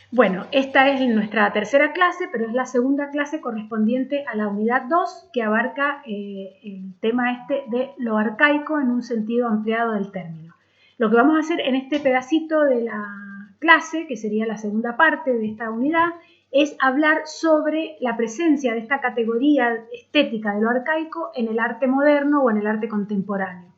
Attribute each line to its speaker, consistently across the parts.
Speaker 1: Bueno, esta es nuestra tercera clase, pero es la segunda clase correspondiente a la unidad 2, que abarca el tema de lo arcaico en un sentido ampliado del término. Lo que vamos a hacer en este pedacito de la clase, que sería la segunda parte de esta unidad, es hablar sobre la presencia de esta categoría estética de lo arcaico en el arte moderno o en el arte contemporáneo.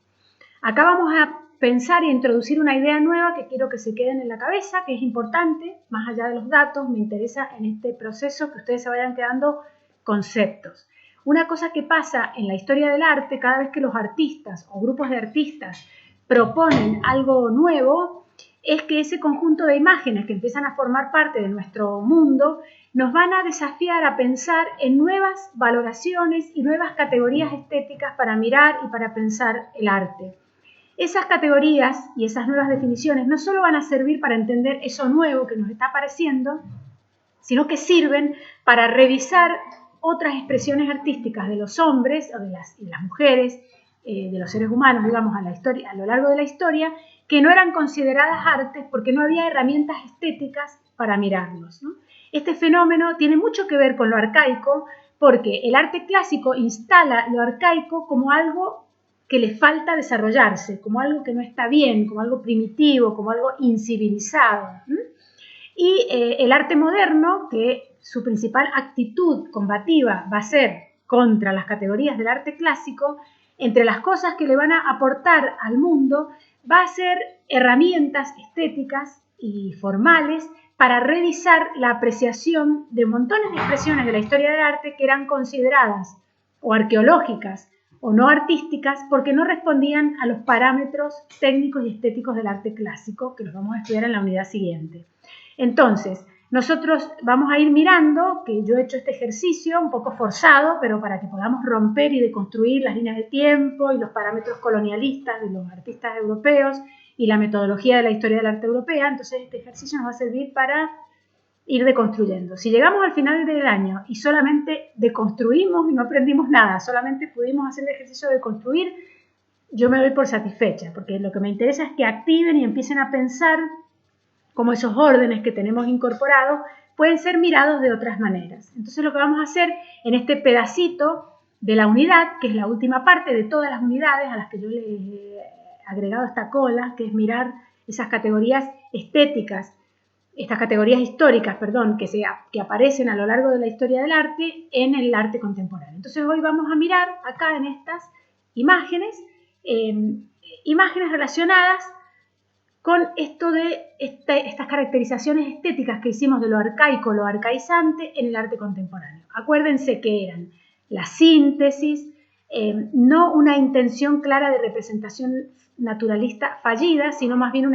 Speaker 1: Acá vamos a pensar e introducir una idea nueva que quiero que se queden en la cabeza, que es importante, más allá de los datos, me interesa en este proceso que ustedes se vayan quedando conceptos. Una cosa que pasa en la historia del arte, cada vez que los artistas o grupos de artistas proponen algo nuevo, es que ese conjunto de imágenes que empiezan a formar parte de nuestro mundo nos van a desafiar a pensar en nuevas valoraciones y nuevas categorías estéticas para mirar y para pensar el arte. Esas categorías y esas nuevas definiciones no solo van a servir para entender eso nuevo que nos está apareciendo, sino que sirven para revisar otras expresiones artísticas de los hombres o de las mujeres, de los seres humanos, digamos, a lo largo de la historia, que no eran consideradas artes porque no había herramientas estéticas para mirarlos, ¿no? Este fenómeno tiene mucho que ver con lo arcaico, porque el arte clásico instala lo arcaico como algo que le falta desarrollarse, como algo que no está bien, como algo primitivo, como algo incivilizado. Y el arte moderno, que su principal actitud combativa va a ser contra las categorías del arte clásico, entre las cosas que le van a aportar al mundo, va a ser herramientas estéticas y formales para revisar la apreciación de montones de expresiones de la historia del arte que eran consideradas o arqueológicas o no artísticas porque no respondían a los parámetros técnicos y estéticos del arte clásico, que los vamos a estudiar en la unidad siguiente. Entonces, nosotros vamos a ir mirando, que yo he hecho este ejercicio un poco forzado, pero para que podamos romper y deconstruir las líneas de tiempo y los parámetros colonialistas de los artistas europeos y la metodología de la historia del arte europea. Entonces, este ejercicio nos va a servir para ir deconstruyendo. Si llegamos al final del año y solamente deconstruimos y no aprendimos nada, solamente pudimos hacer el ejercicio de construir, yo me doy por satisfecha, porque lo que me interesa es que activen y empiecen a pensar cómo esos órdenes que tenemos incorporados pueden ser mirados de otras maneras. Entonces lo que vamos a hacer en este pedacito de la unidad, que es la última parte de todas las unidades a las que yo les he agregado esta cola, que es mirar esas categorías estéticas, estas categorías históricas, perdón, que aparecen a lo largo de la historia del arte en el arte contemporáneo. Entonces hoy vamos a mirar acá en estas imágenes, imágenes relacionadas con esto de estas caracterizaciones estéticas que hicimos de lo arcaico, lo arcaizante en el arte contemporáneo. Acuérdense que eran la síntesis, no una intención clara de representación naturalista fallida, sino más bien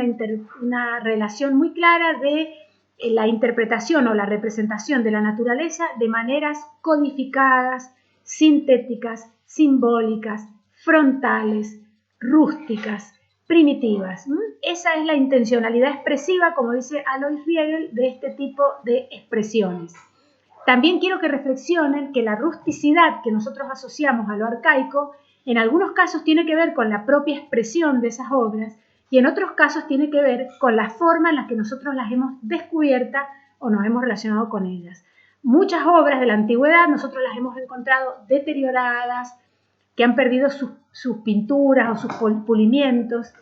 Speaker 1: una relación muy clara de la interpretación o la representación de la naturaleza de maneras codificadas, sintéticas, simbólicas, frontales, rústicas, primitivas. Esa es la intencionalidad expresiva, como dice Alois Riegel, de este tipo de expresiones. También quiero que reflexionen que la rusticidad que nosotros asociamos a lo arcaico, en algunos casos tiene que ver con la propia expresión de esas obras y en otros casos tiene que ver con la forma en la que nosotros las hemos descubierto o nos hemos relacionado con ellas. Muchas obras de la antigüedad nosotros las hemos encontrado deterioradas, que han perdido sus pinturas o sus pulimientos.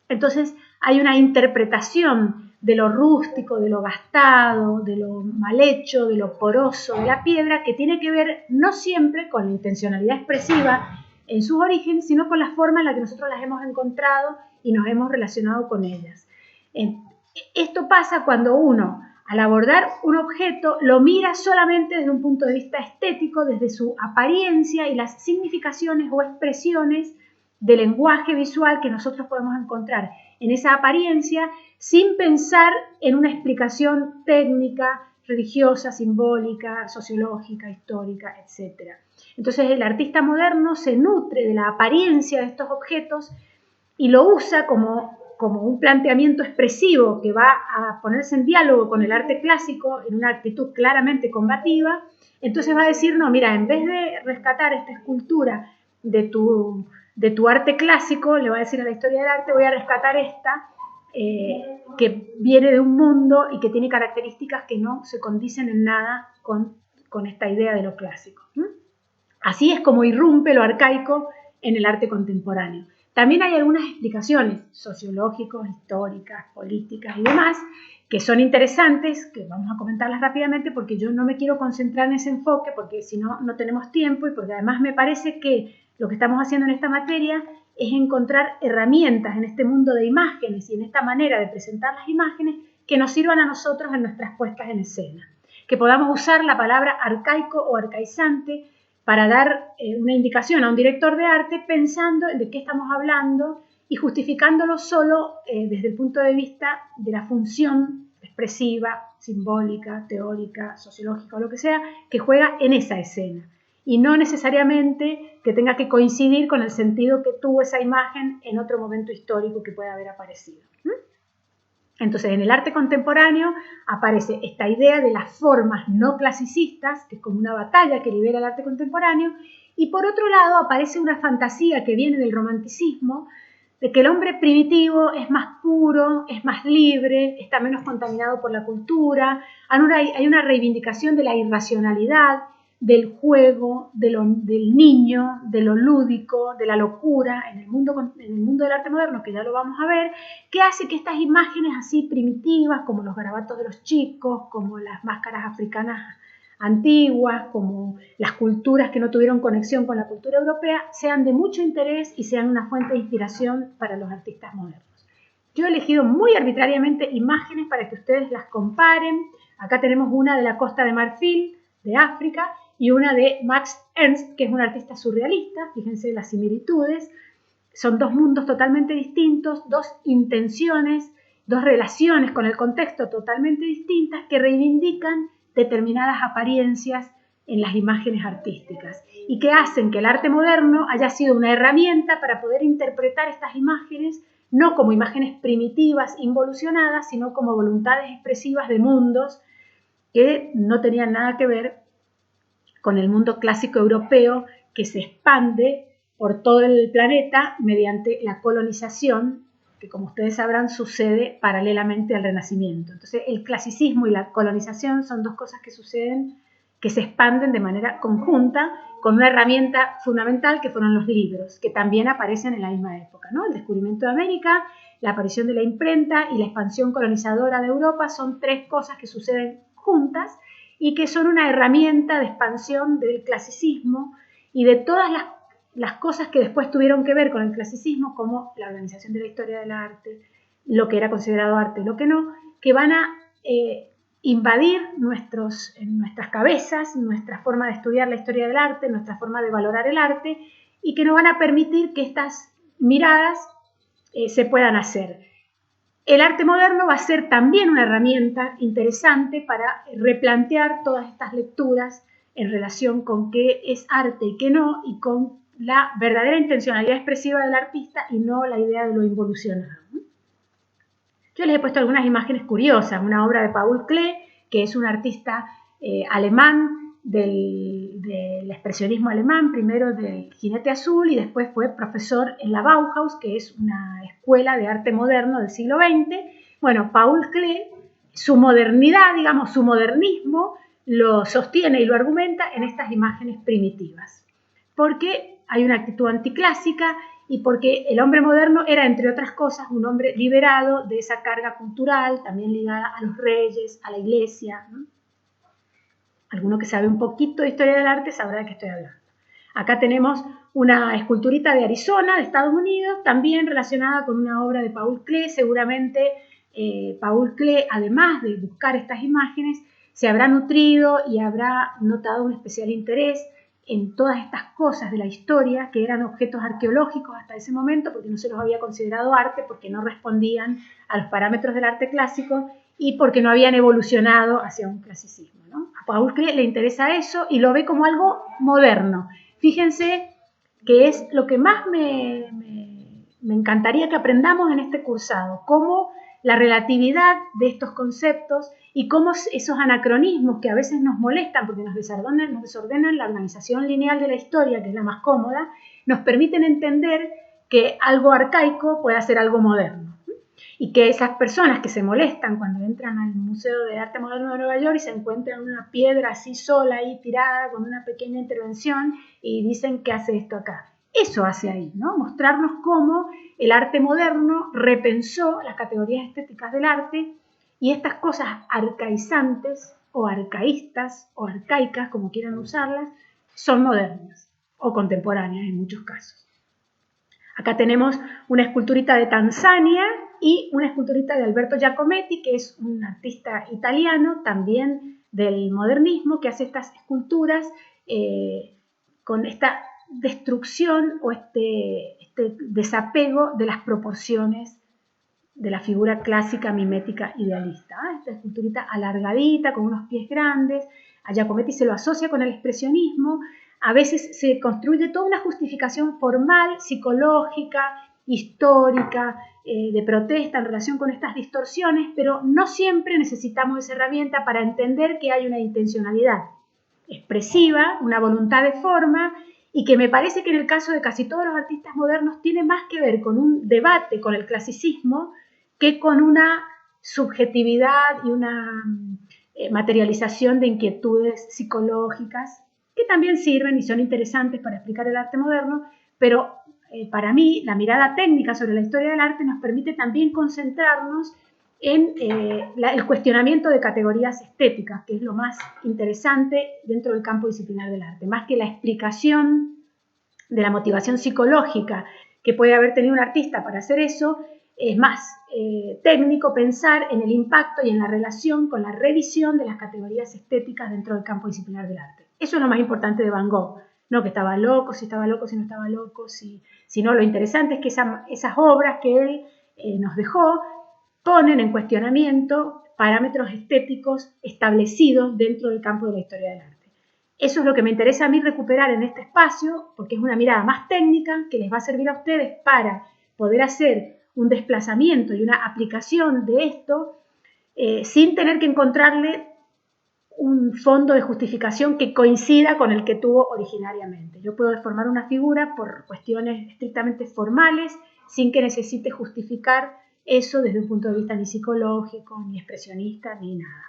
Speaker 1: Entonces hay una interpretación de lo rústico, de lo gastado, de lo mal hecho, de lo poroso de la piedra, que tiene que ver no siempre con la intencionalidad expresiva en sus orígenes, sino con la forma en la que nosotros las hemos encontrado y nos hemos relacionado con ellas. Esto pasa cuando uno, al abordar un objeto, lo mira solamente desde un punto de vista estético, desde su apariencia y las significaciones o expresiones de lenguaje visual que nosotros podemos encontrar en esa apariencia, sin pensar en una explicación técnica, religiosa, simbólica, sociológica, histórica, etc. Entonces el artista moderno se nutre de la apariencia de estos objetos y lo usa como un planteamiento expresivo que va a ponerse en diálogo con el arte clásico en una actitud claramente combativa. Entonces va a decir, no, mira, en vez de rescatar esta escultura de tu arte clásico, le va a decir a la historia del arte, voy a rescatar esta que viene de un mundo y que tiene características que no se condicen en nada con esta idea de lo clásico. Así es como irrumpe lo arcaico en el arte contemporáneo. También hay algunas explicaciones sociológicas, históricas, políticas y demás que son interesantes, que vamos a comentarlas rápidamente porque yo no me quiero concentrar en ese enfoque porque si no, no tenemos tiempo y porque además me parece que lo que estamos haciendo en esta materia es encontrar herramientas en este mundo de imágenes y en esta manera de presentar las imágenes que nos sirvan a nosotros en nuestras puestas en escena. Que podamos usar la palabra arcaico o arcaizante para dar una indicación a un director de arte pensando en de qué estamos hablando y justificándolo solo desde el punto de vista de la función expresiva, simbólica, teórica, sociológica o lo que sea, que juega en esa escena. Y no necesariamente que tenga que coincidir con el sentido que tuvo esa imagen en otro momento histórico que pueda haber aparecido. Entonces, en el arte contemporáneo aparece esta idea de las formas no clasicistas, que es como una batalla que libera el arte contemporáneo, y por otro lado aparece una fantasía que viene del romanticismo, de que el hombre primitivo es más puro, es más libre, está menos contaminado por la cultura, hay una reivindicación de la irracionalidad, del juego, del niño, de lo lúdico, de la locura en el mundo del arte moderno, que ya lo vamos a ver, que hace que estas imágenes así primitivas, como los garabatos de los chicos, como las máscaras africanas antiguas, como las culturas que no tuvieron conexión con la cultura europea, sean de mucho interés y sean una fuente de inspiración para los artistas modernos. Yo he elegido muy arbitrariamente imágenes para que ustedes las comparen. Acá tenemos una de la Costa de Marfil, de África, y una de Max Ernst, que es un artista surrealista. Fíjense las similitudes. Son dos mundos totalmente distintos, dos intenciones, dos relaciones con el contexto totalmente distintas que reivindican determinadas apariencias en las imágenes artísticas y que hacen que el arte moderno haya sido una herramienta para poder interpretar estas imágenes no como imágenes primitivas, involucionadas, sino como voluntades expresivas de mundos que no tenían nada que ver con el mundo clásico europeo que se expande por todo el planeta mediante la colonización, que como ustedes sabrán sucede paralelamente al Renacimiento. Entonces el clasicismo y la colonización son dos cosas que suceden, que se expanden de manera conjunta con una herramienta fundamental que fueron los libros, que también aparecen en la misma época, ¿no? El descubrimiento de América, la aparición de la imprenta y la expansión colonizadora de Europa son tres cosas que suceden juntas y que son una herramienta de expansión del clasicismo y de todas las cosas que después tuvieron que ver con el clasicismo, como la organización de la historia del arte, lo que era considerado arte y lo que no, que van a invadir en nuestras cabezas, nuestra forma de estudiar la historia del arte, nuestra forma de valorar el arte, y que no van a permitir que estas miradas se puedan hacer. El arte moderno va a ser también una herramienta interesante para replantear todas estas lecturas en relación con qué es arte y qué no, y con la verdadera intencionalidad expresiva del artista y no la idea de lo involucionado. Yo les he puesto algunas imágenes curiosas, una obra de Paul Klee, que es un artista alemán del expresionismo alemán, primero del Jinete Azul y después fue profesor en la Bauhaus, que es una escuela de arte moderno del siglo XX. Bueno, Paul Klee, su modernidad, digamos, su modernismo, lo sostiene y lo argumenta en estas imágenes primitivas, porque hay una actitud anticlásica y porque el hombre moderno era, entre otras cosas, un hombre liberado de esa carga cultural, también ligada a los reyes, a la iglesia, ¿no? Alguno que sabe un poquito de historia del arte sabrá de qué estoy hablando. Acá tenemos una esculturita de Arizona, de Estados Unidos, también relacionada con una obra de Paul Klee. Seguramente Paul Klee, además de buscar estas imágenes, se habrá nutrido y habrá notado un especial interés en todas estas cosas de la historia que eran objetos arqueológicos hasta ese momento, porque no se los había considerado arte, porque no respondían a los parámetros del arte clásico y porque no habían evolucionado hacia un clasicismo, ¿no? A Paul Klee le interesa eso y lo ve como algo moderno. Fíjense que es lo que más me encantaría que aprendamos en este cursado, cómo la relatividad de estos conceptos y cómo esos anacronismos que a veces nos molestan porque nos desordenan la organización lineal de la historia, que es la más cómoda, nos permiten entender que algo arcaico puede ser algo moderno. y que esas personas que se molestan cuando entran al Museo de Arte Moderno de Nueva York y se encuentran una piedra así sola ahí tirada con una pequeña intervención y dicen ¿qué hace esto acá? Eso hace ahí, ¿no? Mostrarnos cómo el arte moderno repensó las categorías estéticas del arte y estas cosas arcaizantes o arcaístas o arcaicas, como quieran usarlas, son modernas o contemporáneas en muchos casos. Acá tenemos una esculturita de Tanzania y una esculturita de Alberto Giacometti, que es un artista italiano, también del modernismo, que hace estas esculturas con esta destrucción o este desapego de las proporciones de la figura clásica, mimética, idealista. Esta esculturita alargadita, con unos pies grandes. A Giacometti se lo asocia con el expresionismo. A veces se construye toda una justificación formal, psicológica, histórica, de protesta en relación con estas distorsiones, pero no siempre necesitamos esa herramienta para entender que hay una intencionalidad expresiva, una voluntad de forma, y que me parece que en el caso de casi todos los artistas modernos tiene más que ver con un debate con el clasicismo que con una subjetividad y una materialización de inquietudes psicológicas que también sirven y son interesantes para explicar el arte moderno, pero para mí la mirada técnica sobre la historia del arte nos permite también concentrarnos en el cuestionamiento de categorías estéticas, que es lo más interesante dentro del campo disciplinar del arte, más que la explicación de la motivación psicológica que puede haber tenido un artista para hacer eso. Es más técnico pensar en el impacto y en la relación con la revisión de las categorías estéticas dentro del campo disciplinar del arte. Eso es lo más importante de Van Gogh, no que estaba loco, si no estaba loco, sino lo interesante es que esas obras que él nos dejó ponen en cuestionamiento parámetros estéticos establecidos dentro del campo de la historia del arte. Eso es lo que me interesa a mí recuperar en este espacio, porque es una mirada más técnica que les va a servir a ustedes para poder hacer un desplazamiento y una aplicación de esto sin tener que encontrarle un fondo de justificación que coincida con el que tuvo originariamente. Yo puedo deformar una figura por cuestiones estrictamente formales sin que necesite justificar eso desde un punto de vista ni psicológico, ni expresionista, ni nada.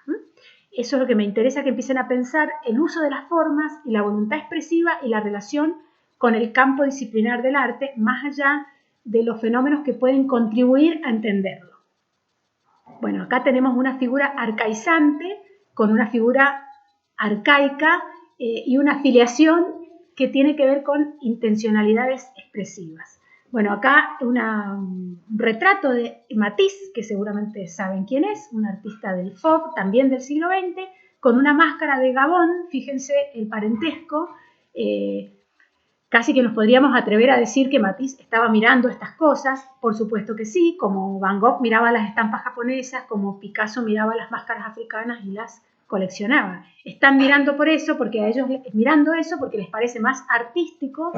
Speaker 1: Eso es lo que me interesa, que empiecen a pensar el uso de las formas y la voluntad expresiva y la relación con el campo disciplinar del arte, más allá de los fenómenos que pueden contribuir a entenderlo. Bueno, acá tenemos una figura arcaizante con una figura arcaica y una afiliación que tiene que ver con intencionalidades expresivas. Bueno, acá un retrato de Matisse, que seguramente saben quién es, un artista del Fauve, también del siglo XX, con una máscara de Gabón, fíjense el parentesco, casi que nos podríamos atrever a decir que Matisse estaba mirando estas cosas, por supuesto que sí, como Van Gogh miraba las estampas japonesas, como Picasso miraba las máscaras africanas y las coleccionaba. Están mirando por eso, porque a ellos mirando eso porque les parece más artístico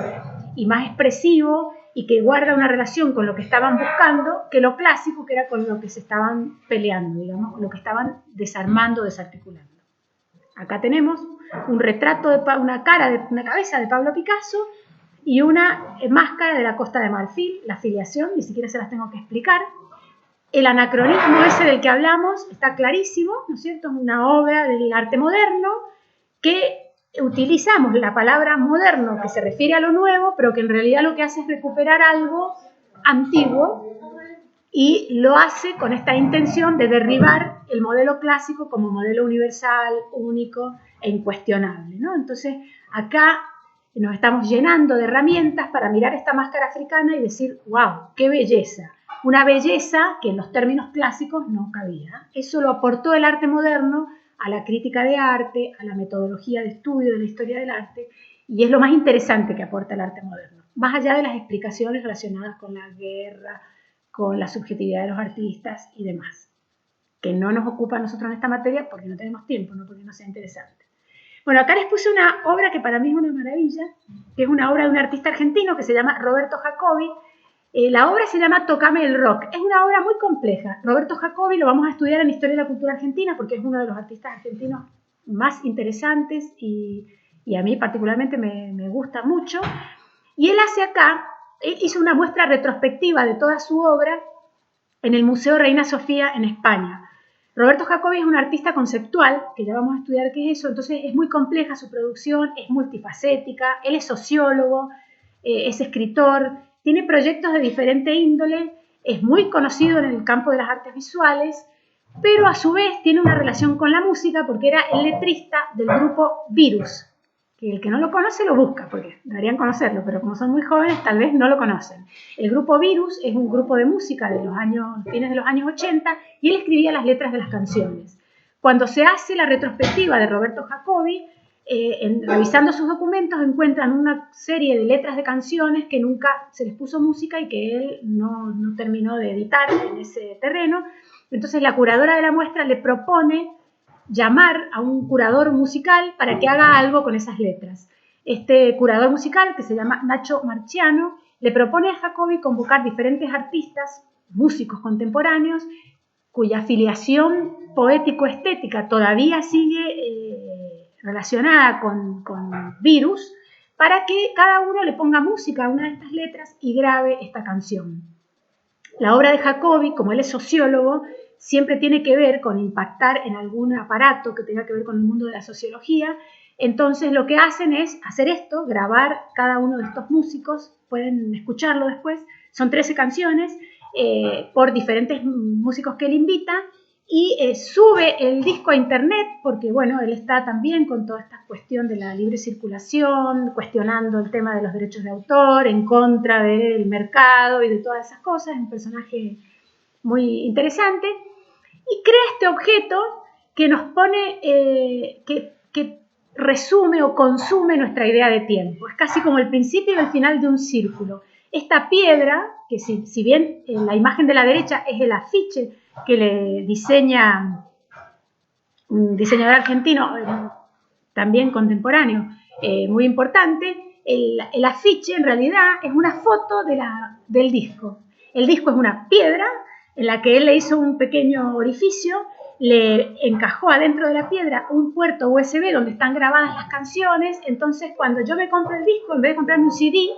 Speaker 1: y más expresivo y que guarda una relación con lo que estaban buscando que lo clásico, que era con lo que se estaban peleando, digamos, lo que estaban desarmando, desarticulando. Acá tenemos un retrato de una cabeza de Pablo Picasso y una máscara de la Costa de Marfil, la afiliación, ni siquiera se las tengo que explicar. El anacronismo ese del que hablamos está clarísimo, ¿no es cierto? Es una obra del arte moderno que utilizamos la palabra moderno que se refiere a lo nuevo, pero que en realidad lo que hace es recuperar algo antiguo y lo hace con esta intención de derribar el modelo clásico como modelo universal, único e incuestionable, ¿no? Entonces, acá nos estamos llenando de herramientas para mirar esta máscara africana y decir, wow, qué belleza. Una belleza que en los términos clásicos no cabía. Eso lo aportó el arte moderno a la crítica de arte, a la metodología de estudio de la historia del arte, y es lo más interesante que aporta el arte moderno, más allá de las explicaciones relacionadas con la guerra, con la subjetividad de los artistas y demás, que no nos ocupa a nosotros en esta materia porque no tenemos tiempo, no porque no sea interesante. Bueno, acá les puse una obra que para mí es una maravilla, que es una obra de un artista argentino que se llama Roberto Jacobi. La obra se llama Tocame el rock. Es una obra muy compleja. Roberto Jacobi lo vamos a estudiar en Historia de la Cultura Argentina porque es uno de los artistas argentinos más interesantes y a mí particularmente me gusta mucho. Y él hace acá, hizo una muestra retrospectiva de toda su obra en el Museo Reina Sofía en España. Roberto Jacobi es un artista conceptual, que ya vamos a estudiar qué es eso, entonces es muy compleja su producción, es multifacética, él es sociólogo, es escritor, tiene proyectos de diferente índole, es muy conocido en el campo de las artes visuales, pero a su vez tiene una relación con la música porque era el letrista del grupo Virus, que el que no lo conoce lo busca, porque deberían conocerlo, pero como son muy jóvenes tal vez no lo conocen. El grupo Virus es un grupo de música de los fines de los años 80 y él escribía las letras de las canciones. Cuando se hace la retrospectiva de Roberto Jacobi, revisando sus documentos encuentran una serie de letras de canciones que nunca se les puso música y que él no terminó de editar en ese terreno. Entonces la curadora de la muestra le propone llamar a un curador musical para que haga algo con esas letras. Este curador musical, que se llama Nacho Marchiano, le propone a Jacobi convocar diferentes artistas, músicos contemporáneos, cuya filiación poético-estética todavía sigue relacionada con Virus, para que cada uno le ponga música a una de estas letras y grabe esta canción. La obra de Jacobi, como él es sociólogo, siempre tiene que ver con impactar en algún aparato que tenga que ver con el mundo de la sociología. Entonces lo que hacen es hacer esto, grabar cada uno de estos músicos, pueden escucharlo después, son 13 canciones por diferentes músicos que él invita y sube el disco a internet porque, bueno, él está también con toda esta cuestión de la libre circulación, cuestionando el tema de los derechos de autor, en contra del mercado y de todas esas cosas, es un personaje muy interesante. Y crea este objeto que nos pone, que resume o consume nuestra idea de tiempo. Es casi como el principio y el final de un círculo. Esta piedra, que si bien la imagen de la derecha es el afiche que le diseña un diseñador argentino, también contemporáneo, muy importante, el afiche en realidad es una foto del disco. El disco es una piedra en la que él le hizo un pequeño orificio, le encajó adentro de la piedra un puerto USB donde están grabadas las canciones. Entonces cuando yo me compro el disco, en vez de comprarme un CD,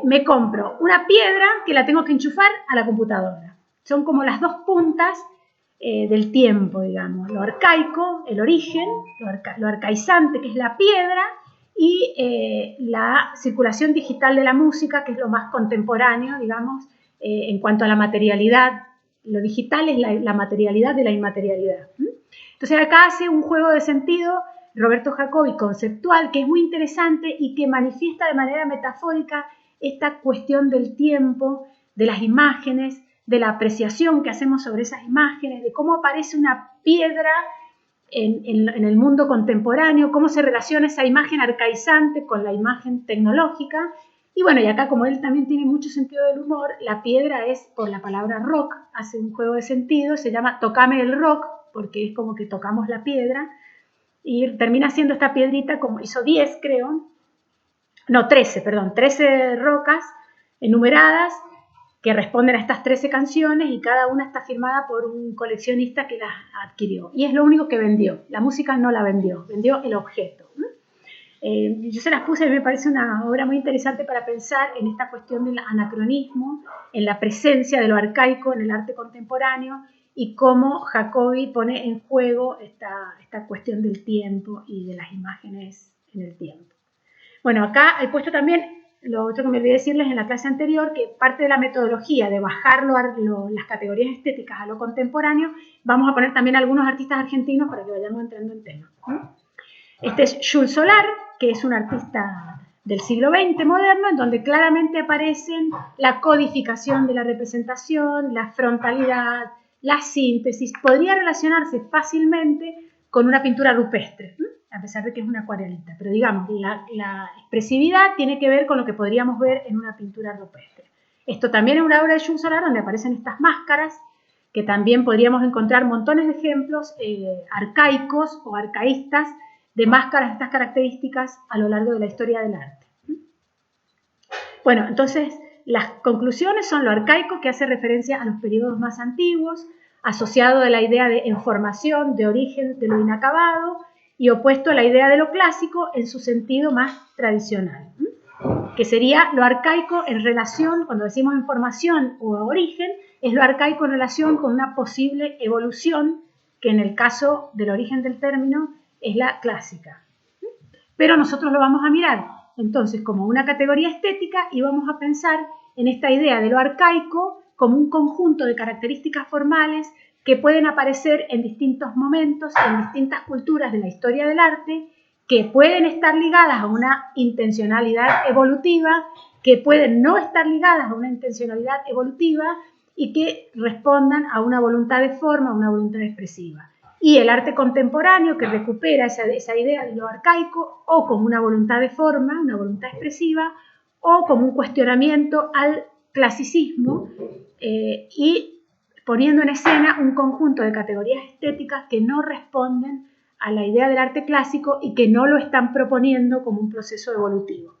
Speaker 1: me compro una piedra que la tengo que enchufar a la computadora. Son como las dos puntas del tiempo, digamos, lo arcaico, el origen, lo arcaizante, que es la piedra, y la circulación digital de la música, que es lo más contemporáneo, digamos, en cuanto a la materialidad. Lo digital es la materialidad de la inmaterialidad. Entonces acá hace un juego de sentido Roberto Jacobi conceptual, que es muy interesante y que manifiesta de manera metafórica esta cuestión del tiempo, de las imágenes, de la apreciación que hacemos sobre esas imágenes, de cómo aparece una piedra en el mundo contemporáneo, cómo se relaciona esa imagen arcaizante con la imagen tecnológica. Y bueno, y acá como él también tiene mucho sentido del humor, la piedra es por la palabra rock, hace un juego de sentido, se llama Tocame el rock, porque es como que tocamos la piedra, y termina siendo esta piedrita, como hizo 10 creo, no 13, perdón, 13 rocas enumeradas que responden a estas 13 canciones y cada una está firmada por un coleccionista que las adquirió. Y es lo único que vendió, la música no la vendió, vendió el objeto. Yo se las puse, me parece una obra muy interesante para pensar en esta cuestión del anacronismo, en la presencia de lo arcaico en el arte contemporáneo y cómo Jacobi pone en juego esta cuestión del tiempo y de las imágenes en el tiempo. Bueno, acá he puesto también lo otro que me olvidé decirles en la clase anterior, que parte de la metodología de bajar las categorías estéticas a lo contemporáneo, vamos a poner también algunos artistas argentinos para que vayamos entrando en tema. Este es Jules Solar, que es un artista del siglo XX moderno, en donde claramente aparecen la codificación de la representación, la frontalidad, la síntesis. Podría relacionarse fácilmente con una pintura rupestre, a pesar de que es una acuarelita, pero digamos, la expresividad tiene que ver con lo que podríamos ver en una pintura rupestre. Esto también es una obra de Jules Solar donde aparecen estas máscaras, que también podríamos encontrar montones de ejemplos arcaicos o arcaístas de máscaras de estas características a lo largo de la historia del arte. Bueno, entonces las conclusiones son lo arcaico, que hace referencia a los periodos más antiguos, asociado a la idea de información, de origen de lo inacabado, y opuesto a la idea de lo clásico en su sentido más tradicional, que sería lo arcaico en relación, cuando decimos información o origen, es lo arcaico en relación con una posible evolución, que en el caso del origen del término es la clásica. Pero nosotros lo vamos a mirar entonces como una categoría estética y vamos a pensar en esta idea de lo arcaico como un conjunto de características formales que pueden aparecer en distintos momentos, en distintas culturas de la historia del arte, que pueden estar ligadas a una intencionalidad evolutiva, que pueden no estar ligadas a una intencionalidad evolutiva y que respondan a una voluntad de forma, a una voluntad expresiva. Y el arte contemporáneo que recupera esa idea de lo arcaico o como una voluntad de forma, una voluntad expresiva, o como un cuestionamiento al clasicismo y poniendo en escena un conjunto de categorías estéticas que no responden a la idea del arte clásico y que no lo están proponiendo como un proceso evolutivo.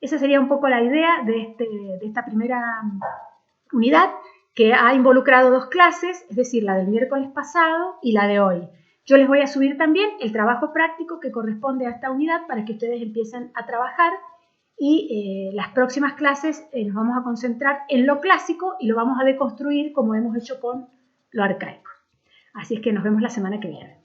Speaker 1: Esa sería un poco la idea de esta primera unidad, que ha involucrado dos clases, es decir, la del miércoles pasado y la de hoy. Yo les voy a subir también el trabajo práctico que corresponde a esta unidad para que ustedes empiecen a trabajar y las próximas clases nos vamos a concentrar en lo clásico y lo vamos a deconstruir como hemos hecho con lo arcaico. Así es que nos vemos la semana que viene.